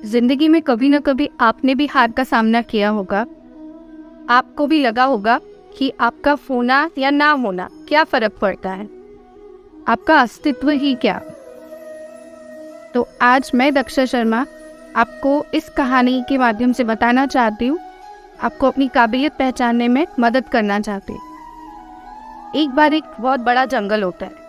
जिंदगी में कभी ना कभी आपने भी हार का सामना किया होगा। आपको भी लगा होगा कि आपका होना या ना होना क्या फर्क पड़ता है, आपका अस्तित्व ही क्या। तो आज मैं दक्षा शर्मा आपको इस कहानी के माध्यम से बताना चाहती हूँ, आपको अपनी काबिलियत पहचानने में मदद करना चाहती हूँ। एक बार एक बहुत बड़ा जंगल होता है।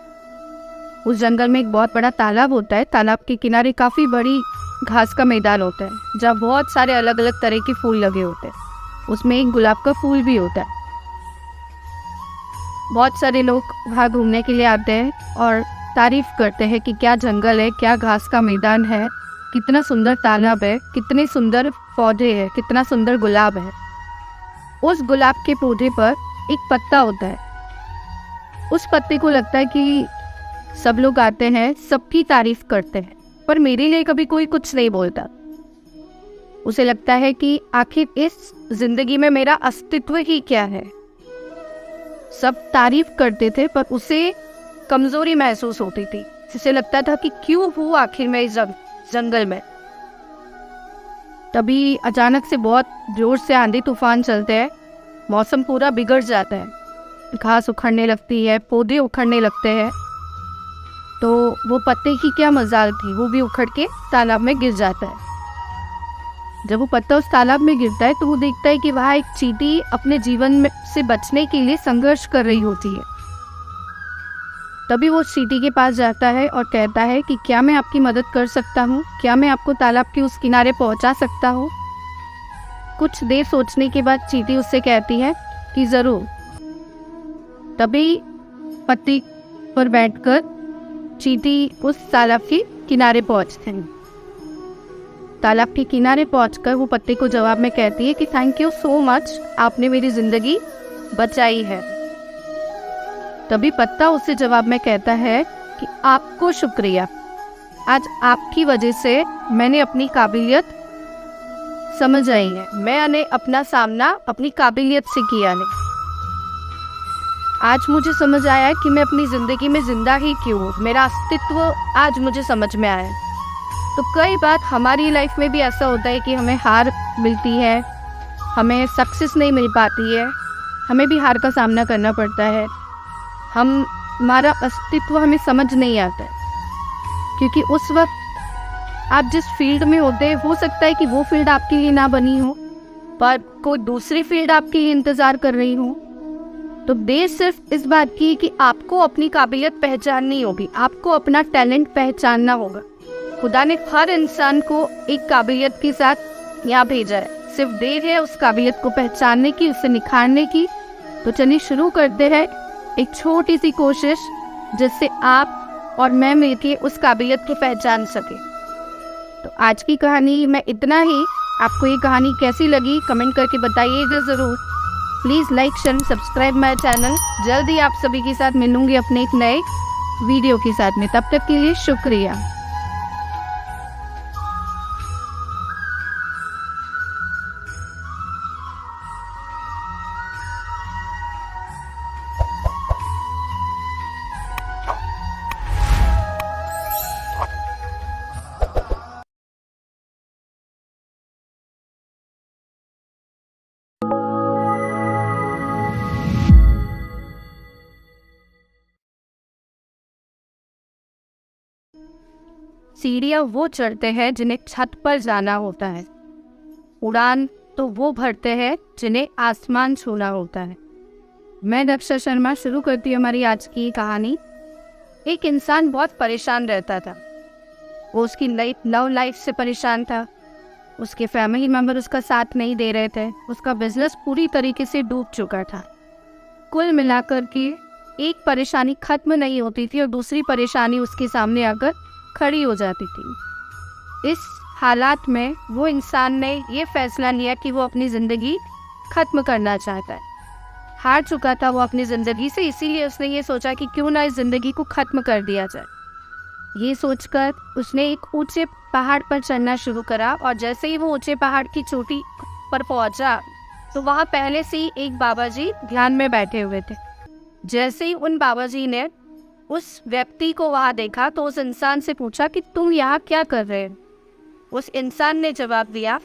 उस जंगल में एक बहुत बड़ा तालाब होता है। तालाब के किनारे काफ़ी बड़ी घास का मैदान होता है जहाँ बहुत सारे अलग अलग तरह के फूल लगे होते हैं। उसमें एक गुलाब का फूल भी होता है। बहुत सारे लोग वहाँ घूमने के लिए आते हैं और तारीफ करते हैं कि क्या जंगल है, क्या घास का मैदान है, कितना सुंदर तालाब है, कितने सुंदर पौधे हैं, कितना सुंदर गुलाब है। उस गुलाब के पौधे पर एक पत्ता होता है। उस पत्ते को लगता है कि सब लोग आते हैं, सबकी तारीफ करते हैं, पर मेरे लिए कभी कोई कुछ नहीं बोलता। उसे लगता है कि आखिर इस जिंदगी में मेरा अस्तित्व ही क्या है। सब तारीफ करते थे पर उसे कमजोरी महसूस होती थी। उसे लगता था कि क्यों हूँ आखिर मैं इस जंगल में। तभी अचानक से बहुत जोर से आंधी तूफान चलते हैं। मौसम पूरा बिगड़ जाता है, घास उखड़ने लगती है, पौधे उखड़ने लगते हैं। तो वो पत्ते की क्या मजाल थी, वो भी उखड़ के तालाब में गिर जाता है। जब वो पत्ता उस तालाब में गिरता है तो वो देखता है कि वहाँ एक चींटी अपने जीवन में से बचने के लिए संघर्ष कर रही होती है। तभी वो चींटी के पास जाता है और कहता है कि क्या मैं आपकी मदद कर सकता हूँ, क्या मैं आपको तालाब के उस किनारे पहुँचा सकता हूँ। कुछ देर सोचने के बाद चींटी उससे कहती है कि ज़रूर। तभी पत्ती पर बैठकर चींटी उस तालाब के किनारे पहुँचते हैं। तालाब के किनारे पहुंचकर वो पत्ते को जवाब में कहती है कि थैंक यू सो मच, आपने मेरी जिंदगी बचाई है। तभी पत्ता उससे जवाब में कहता है कि आपको शुक्रिया, आज आपकी वजह से मैंने अपनी काबिलियत समझ आई है। मैंने अपना सामना अपनी काबिलियत से किया है। आज मुझे समझ आया कि मैं अपनी ज़िंदगी में ज़िंदा ही क्यों हूँ, मेरा अस्तित्व आज मुझे समझ में आया। तो कई बार हमारी लाइफ में भी ऐसा होता है कि हमें हार मिलती है, हमें सक्सेस नहीं मिल पाती है, हमें भी हार का सामना करना पड़ता है। हमारा अस्तित्व हमें समझ नहीं आता है, क्योंकि उस वक्त आप जिस फील्ड में होते हैं हो सकता है कि वो फील्ड आपके लिए ना बनी हो, पर कोई दूसरी फील्ड आपके लिए इंतज़ार कर रही हो। तो देर सिर्फ इस बात की कि आपको अपनी काबिलियत पहचाननी होगी, आपको अपना टैलेंट पहचानना होगा। खुदा ने हर इंसान को एक काबिलियत के साथ यहाँ भेजा है, सिर्फ देर है उस काबिलियत को पहचानने की, उसे निखारने की। तो चलिए शुरू करते हैं एक छोटी सी कोशिश जिससे आप और मैं मिलकर उस काबिलियत को पहचान सके। तो आज की कहानी में इतना ही। आपको ये कहानी कैसी लगी कमेंट करके बताइएगा ज़रूर। Please like share subscribe my channel. जल्दी आप सभी के साथ मिलूंगी अपने एक नए वीडियो के साथ में। तब तक के लिए शुक्रिया। सीढ़ियाँ वो चढ़ते हैं जिन्हें छत पर जाना होता है। उड़ान तो वो भरते हैं जिन्हें आसमान छूना होता है। मैं दक्षा शर्मा शुरू करती हूँ हमारी आज की कहानी। एक इंसान बहुत परेशान रहता था। वो उसकी लव लाइफ से परेशान था। उसके फैमिली मेम्बर उसका साथ नहीं दे रहे थे। उसका बिजनेस पूरी तरीके से डूब चुका था। कुल मिलाकर के एक परेशानी खत्म नहीं होती थी और दूसरी परेशानी उसके सामने आकर खड़ी हो जाती थी। इस हालात में वो इंसान ने ये फैसला लिया कि वो अपनी ज़िंदगी ख़त्म करना चाहता है। हार चुका था वो अपनी ज़िंदगी से, इसीलिए उसने ये सोचा कि क्यों ना इस ज़िंदगी को ख़त्म कर दिया जाए। ये सोचकर उसने एक ऊंचे पहाड़ पर चढ़ना शुरू करा और जैसे ही वो ऊंचे पहाड़ की चोटी पर पहुंचा तो वहाँ पहले से ही एक बाबा जी ध्यान में बैठे हुए थे। जैसे ही उन बाबा जी ने उस व्यक्ति को वहाँ देखा तो उस इंसान से पूछा कि तुम यहाँ क्या कर रहे हो। उस इंसान ने जवाब दिया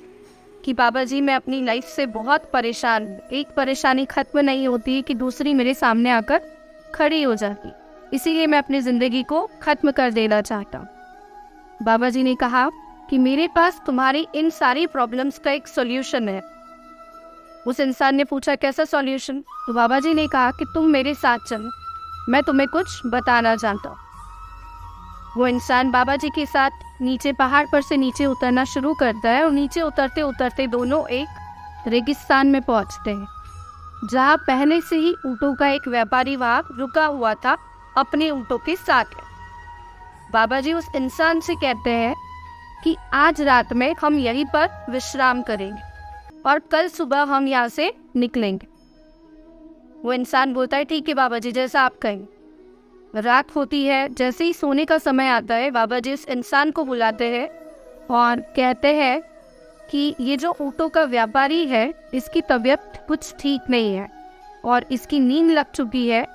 कि बाबा जी, मैं अपनी लाइफ से बहुत परेशान हूँ। एक परेशानी ख़त्म नहीं होती कि दूसरी मेरे सामने आकर खड़ी हो जाती, इसीलिए मैं अपनी ज़िंदगी को ख़त्म कर देना चाहता हूँ। बाबा जी ने कहा कि मेरे पास तुम्हारी इन सारी प्रॉब्लम्स का एक सॉल्यूशन है। उस इंसान ने पूछा, कैसा सॉल्यूशन? तो बाबा जी ने कहा कि तुम मेरे साथ चलो, मैं तुम्हें कुछ बताना चाहता हूँ। वो इंसान बाबा जी के साथ नीचे पहाड़ पर से नीचे उतरना शुरू करता है और नीचे उतरते उतरते दोनों एक रेगिस्तान में पहुंचते हैं, जहाँ पहले से ही ऊँटों का एक व्यापारी वहाँ रुका हुआ था अपने ऊँटों के साथ। बाबा जी उस इंसान से कहते हैं कि आज रात में हम यहीं पर विश्राम करेंगे और कल सुबह हम यहाँ से निकलेंगे। वो इंसान बोलता है, ठीक है बाबा जी, जैसा आप कहें। रात होती है, जैसे ही सोने का समय आता है, बाबा जी इस इंसान को बुलाते हैं और कहते हैं कि ये जो ऊँटों का व्यापारी है, इसकी तबीयत कुछ ठीक नहीं है और इसकी नींद लग चुकी है,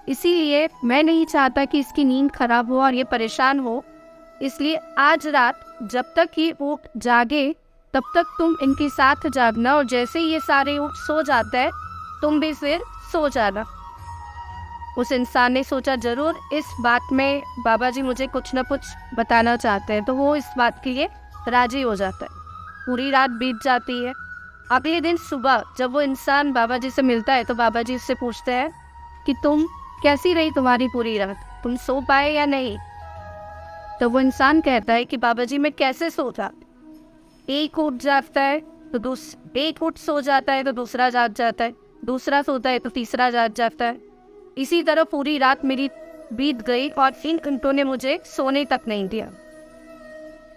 इसीलिए मैं नहीं चाहता कि इसकी नींद खराब हो और ये परेशान हो। इसलिए आज रात जब तक ये ऊँट जागे तब तक तुम इनके साथ जागना और जैसे ये सारे ऊँट सो जाते हैं तुम भी फिर सो जाना। उस इंसान ने सोचा, जरूर इस बात में बाबा जी मुझे कुछ न कुछ बताना चाहते हैं, तो वो इस बात के लिए राजी हो जाता है। पूरी रात बीत जाती है। अगले दिन सुबह जब वो इंसान बाबा जी से मिलता है तो बाबा जी उससे पूछते हैं कि तुम कैसी रही तुम्हारी पूरी रात, तुम सो पाए या नहीं? तो वो इंसान कहता है कि बाबा जी मैं कैसे सोता, एक ऊँट जागता है तो एक ऊँट सो जाता है तो दूसरा जाग जाता है, दूसरा सोता है तो तीसरा जाग जाता है, इसी तरह पूरी रात मेरी बीत गई और इन ऊँटों ने मुझे सोने तक नहीं दिया।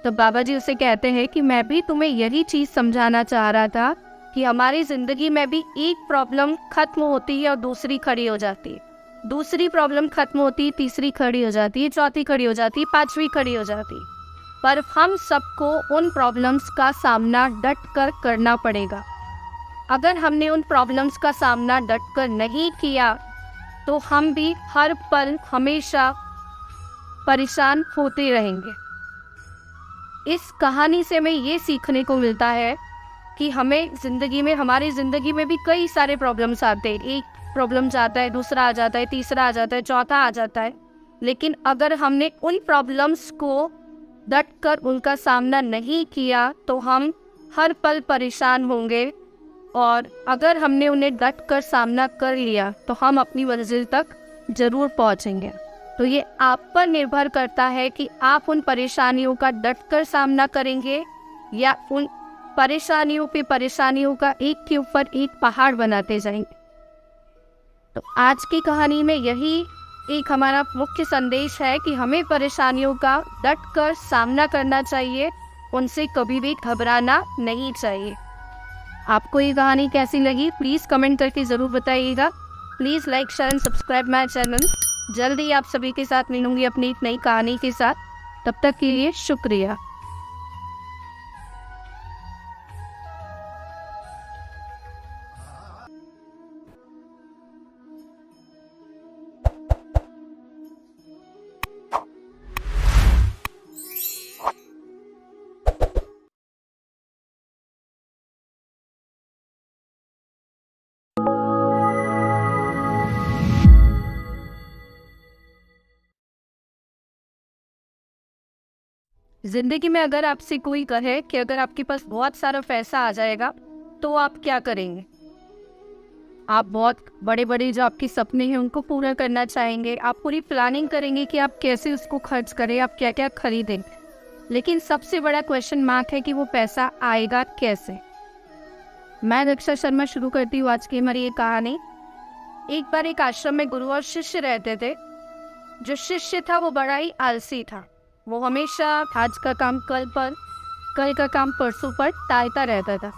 तो बाबा जी उसे कहते हैं कि मैं भी तुम्हें यही चीज़ समझाना चाह रहा था कि हमारी ज़िंदगी में भी एक प्रॉब्लम ख़त्म होती है और दूसरी खड़ी हो जाती है, दूसरी प्रॉब्लम खत्म होती है, तीसरी खड़ी हो जाती है, चौथी खड़ी हो जाती है, पांचवी खड़ी हो जाती है। पर हम सबको उन प्रॉब्लम्स का सामना डट कर करना पड़ेगा। अगर हमने उन प्रॉब्लम्स का सामना डट कर नहीं किया तो हम भी हर पल हमेशा परेशान होते रहेंगे। इस कहानी से हमें ये सीखने को मिलता है कि हमें ज़िंदगी में, हमारी ज़िंदगी में भी कई सारे प्रॉब्लम्स आते हैं। एक प्रॉब्लम जाता है, दूसरा आ जाता है, तीसरा आ जाता है, चौथा आ जाता है, लेकिन अगर हमने उन प्रॉब्लम्स को डट कर उनका सामना नहीं किया तो हम हर पल परेशान होंगे, और अगर हमने उन्हें डट कर सामना कर लिया तो हम अपनी मंजिल तक ज़रूर पहुंचेंगे। तो ये आप पर निर्भर करता है कि आप उन परेशानियों का डट कर सामना करेंगे या उन परेशानियों पे परेशानियों का एक के ऊपर एक पहाड़ बनाते जाएंगे। तो आज की कहानी में यही एक हमारा मुख्य संदेश है कि हमें परेशानियों का डट कर सामना करना चाहिए, उनसे कभी भी घबराना नहीं चाहिए। आपको ये कहानी कैसी लगी प्लीज़ कमेंट करके ज़रूर बताइएगा। Please like, share and subscribe my channel. जल्दी आप सभी के साथ मिलूंगी अपनी एक नई कहानी के साथ। तब तक के लिए शुक्रिया। ज़िंदगी में अगर आपसे कोई कहे कि अगर आपके पास बहुत सारा पैसा आ जाएगा तो आप क्या करेंगे? आप बहुत बड़े बड़े जो आपके सपने हैं उनको पूरा करना चाहेंगे, आप पूरी प्लानिंग करेंगे कि आप कैसे उसको खर्च करें, आप क्या क्या खरीदें। लेकिन सबसे बड़ा क्वेश्चन मार्क है कि वो पैसा आएगा कैसे। मैं दक्षा शर्मा शुरू करती हूँ आज की हमारी ये कहानी। एक बार एक आश्रम में गुरु और शिष्य रहते थे। जो शिष्य था वो बड़ा ही आलसी था। वो हमेशा आज का काम कल पर, कल का काम परसों पर टालता रहता था।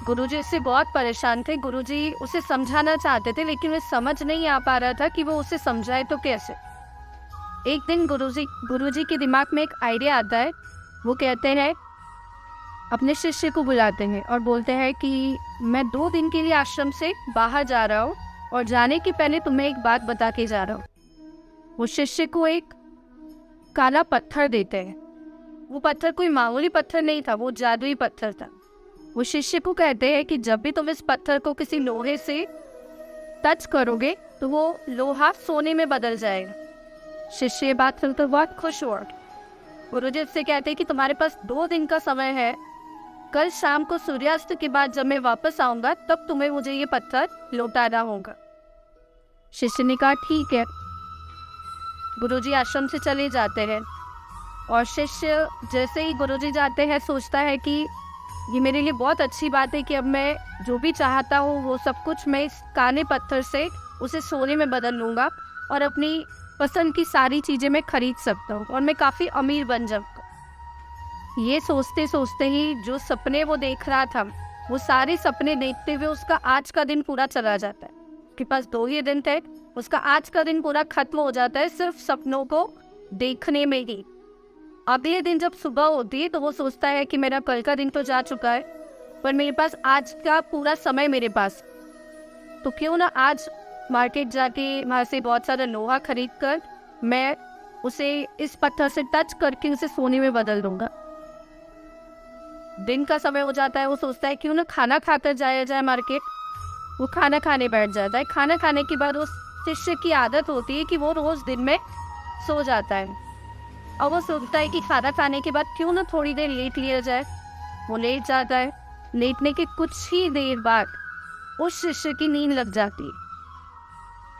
गुरुजी इससे बहुत परेशान थे। गुरुजी उसे समझाना चाहते थे लेकिन उसे समझ नहीं आ पा रहा था कि वो उसे समझाए तो कैसे। एक दिन गुरुजी के दिमाग में एक आइडिया आता है। वो कहते हैं, अपने शिष्य को बुलाते हैं और बोलते हैं कि मैं 2 दिन के लिए आश्रम से बाहर जा रहा हूँ और जाने के पहले तुम्हें एक बात बता के जा रहा हूँ। वो शिष्य को एक काला पत्थर देते हैं वो पत्थर कोई मामूली पत्थर नहीं था, वो जादुई पत्थर था। वो शिष्य को कहते हैं कि जब भी तुम इस पत्थर को किसी लोहे से टच करोगे तो वो लोहा सोने में बदल जाएगा। शिष्य ये बात सुनकर बहुत खुश हुआ। गुरुजी उससे कहते हैं कि तुम्हारे पास 2 दिन का समय है, कल शाम को सूर्यास्त के बाद जब मैं वापस आऊंगा तब तुम्हें मुझे ये पत्थर लौटाना होगा। शिष्य ने कहा ठीक है। गुरुजी आश्रम से चले जाते हैं और शिष्य जैसे ही गुरुजी जाते हैं सोचता है कि ये मेरे लिए बहुत अच्छी बात है कि अब मैं जो भी चाहता हूँ वो सब कुछ मैं इस काले पत्थर से उसे सोने में बदल लूँगा और अपनी पसंद की सारी चीज़ें मैं खरीद सकता हूँ और मैं काफ़ी अमीर बन जाऊँगा। ये सोचते सोचते ही जो सपने वो देख रहा था वो सारे सपने देखते हुए उसका आज का दिन पूरा चला जाता है। उसके पास 2 ही दिन थे, उसका आज का दिन पूरा खत्म हो जाता है सिर्फ सपनों को देखने में ही। अगले दिन जब सुबह होती है तो वो सोचता है कि मेरा कल का दिन तो जा चुका है पर मेरे पास आज का पूरा समय मेरे पास, तो क्यों ना आज मार्केट जाके वहाँ से बहुत सारा लोहा खरीद कर मैं उसे इस पत्थर से टच करके उसे सोने में बदल दूंगा। दिन का समय हो जाता है, वो सोचता है क्यों ना खाना खाकर जाया जाए मार्केट। वो खाना खाने बैठ जाता है। खाना खाने के बाद उस शिष्य की आदत होती है कि वो रोज दिन में सो जाता है और वो सोचता है कि खाना खाने के बाद क्यों ना थोड़ी देर लेट लिया जाए। वो लेट जाता है। लेटने के कुछ ही देर बाद उस शिष्य की नींद लग जाती है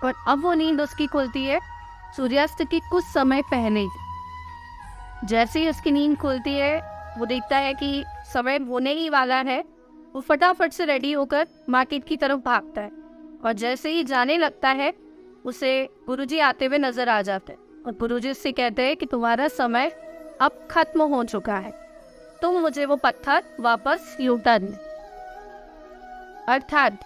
और अब वो नींद उसकी खुलती है सूर्यास्त के कुछ समय पहले। जैसे ही उसकी नींद खुलती है वो देखता है कि समय होने ही वाला है। वो फटाफट से रेडी होकर मार्केट की तरफ भागता है और जैसे ही जाने लगता है उसे गुरुजी आते हुए नजर आ जाते हैं और गुरुजी उससे कहते हैं कि तुम्हारा समय अब खत्म हो चुका है, तुम मुझे वो पत्थर वापस लौटा दें। अर्थात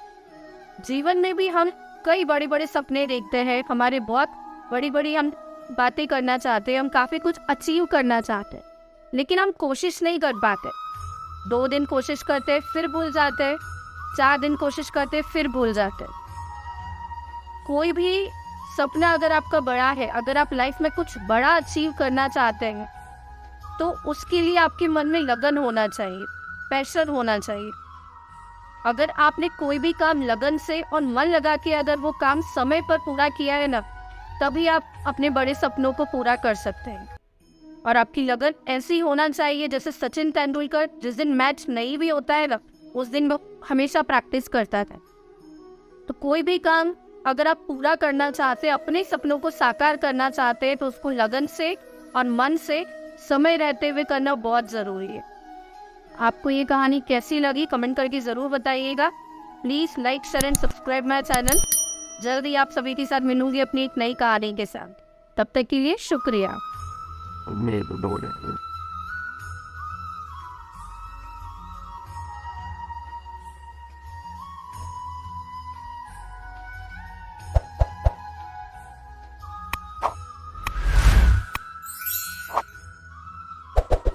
जीवन में भी हम कई बड़े बड़े सपने देखते हैं, हमारे बहुत बड़ी बड़ी हम बातें करना चाहते हैं, हम काफ़ी कुछ अचीव करना चाहते हैं लेकिन हम कोशिश नहीं कर पाते। 2 दिन कोशिश करते फिर भूल जाते, 4 दिन कोशिश करते फिर भूल जाते। कोई भी सपना अगर आपका बड़ा है, अगर आप लाइफ में कुछ बड़ा अचीव करना चाहते हैं तो उसके लिए आपके मन में लगन होना चाहिए, पैशन होना चाहिए। अगर आपने कोई भी काम लगन से और मन लगा के अगर वो काम समय पर पूरा किया है ना, तभी आप अपने बड़े सपनों को पूरा कर सकते हैं। और आपकी लगन ऐसी होना चाहिए जैसे सचिन तेंदुलकर जिस दिन मैच नहीं भी होता है ना उस दिन वो हमेशा प्रैक्टिस करता था। तो कोई भी काम अगर आप पूरा करना चाहते हैं, अपने सपनों को साकार करना चाहते हैं तो उसको लगन से और मन से समय रहते हुए करना बहुत ज़रूरी है। आपको ये कहानी कैसी लगी कमेंट करके ज़रूर बताइएगा। Please like share and subscribe my channel. जल्दी आप सभी के साथ मिलूंगी अपनी एक नई कहानी के साथ। तब तक के लिए शुक्रिया।